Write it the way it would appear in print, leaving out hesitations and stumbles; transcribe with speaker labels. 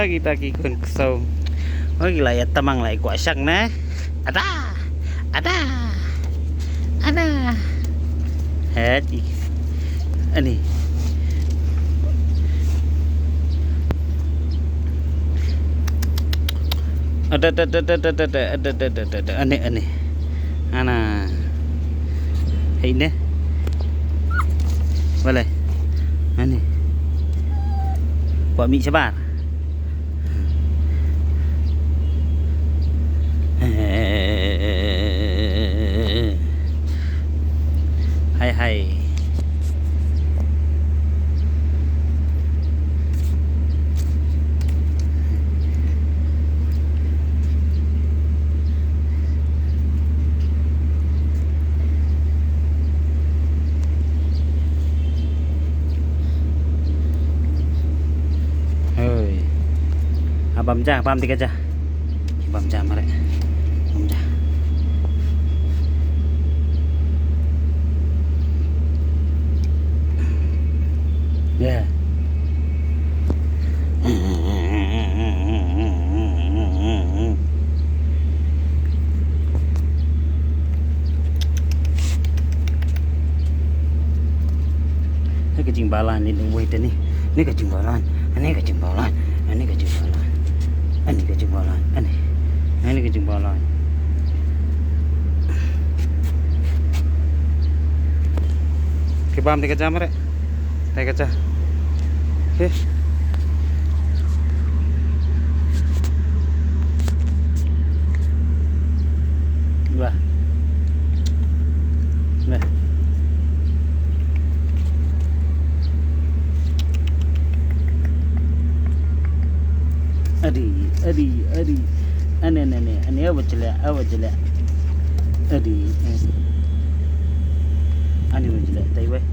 Speaker 1: kita kikun Ksew. Oh gila ya temang lại quả săng nè. Ada. Hết đi. Anh đi. Ada. Aneh. Ana. Ini. Boleh. Aneh. Buat mie sebar. Hai. Bấm ra, bấm thì cái ra. Bấm ra mà đấy. Bấm ra. Yeah. Cái jimbalan ini wait ini. Ini ke jimbalan. Ini ke jimbalan. Ini ke jimbalan. Ini ke jimbalan. Ini ke jimbalan. Kebam tiga jam rek. Tiga jam. Okay. Dua. Nah. Adi. Ani awak jelek. Adi. Ani jelek, tai weh.